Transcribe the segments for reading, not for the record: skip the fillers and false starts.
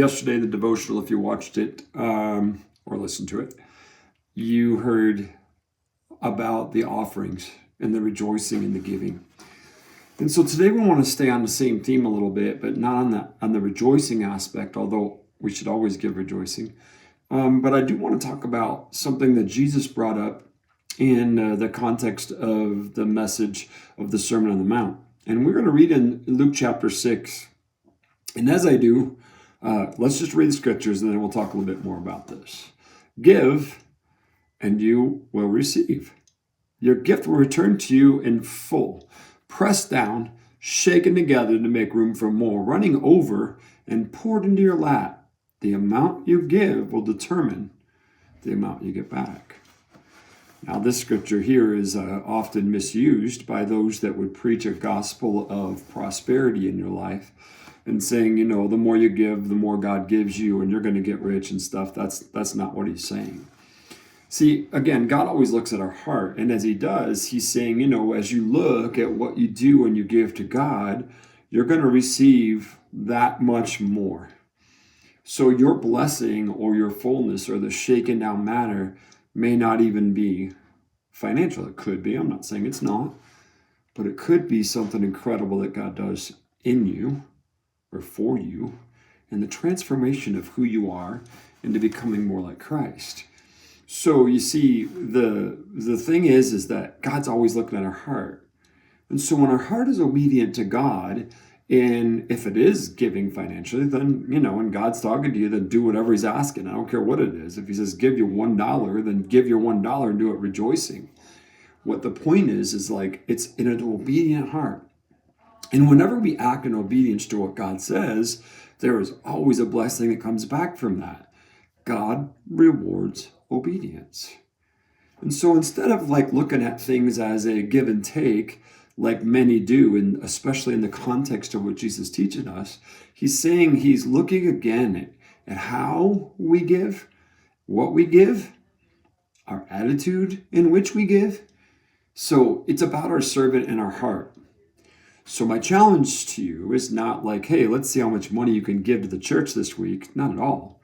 Yesterday, the devotional, if you watched it or listened to it, you heard about the offerings and the rejoicing and the giving. And so today we want to stay on the same theme a little bit, but not on the rejoicing aspect, although we should always give rejoicing. But I do want to talk about something that Jesus brought up in the context of the message of the Sermon on the Mount. And we're going to read in Luke chapter 6. And as I do, let's just read the scriptures and then we'll talk a little bit more about this. Give, and you will receive. Your gift will return to you in full, pressed down, shaken together to make room for more, running over and poured into your lap. The amount you give will determine the amount you get back. Now, this scripture here is often misused by those that would preach a gospel of prosperity in your life and saying, the more you give, the more God gives you, and you're going to get rich and stuff. That's not what he's saying. See, again, God always looks at our heart, and as he does, he's saying, as you look at what you do when you give to God, you're going to receive that much more. So your blessing or your fullness or the shaken down matter may not even be financial. It could be. I'm not saying it's not, but it could be something incredible that God does in you or for you, and the transformation of who you are into becoming more like Christ. So you see, the thing is that God's always looking at our heart. And so when our heart is obedient to God, and if it is giving financially, then, when God's talking to you, then do whatever he's asking. I don't care what it is. If he says, give you $1, then give your $1 and do it rejoicing. What the point is like, it's in an obedient heart. And whenever we act in obedience to what God says, there is always a blessing that comes back from that. God rewards obedience. And so instead of looking at things as a give and take, like many do, and especially in the context of what Jesus is teaching us, he's saying he's looking again at how we give, what we give, our attitude in which we give. So it's about our servant and our heart. So my challenge to you is not hey, let's see how much money you can give to the church this week. Not at all.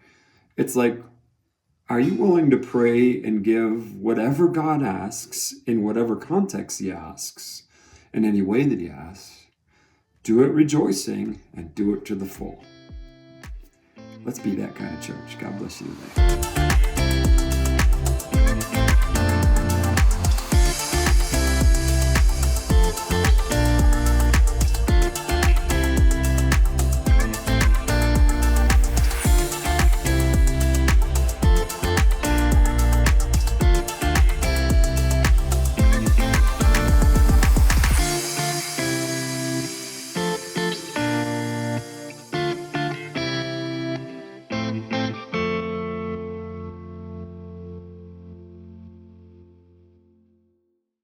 It's are you willing to pray and give whatever God asks in whatever context he asks, in any way that he asks? Do it rejoicing and do it to the full. Let's be that kind of church. God bless you today.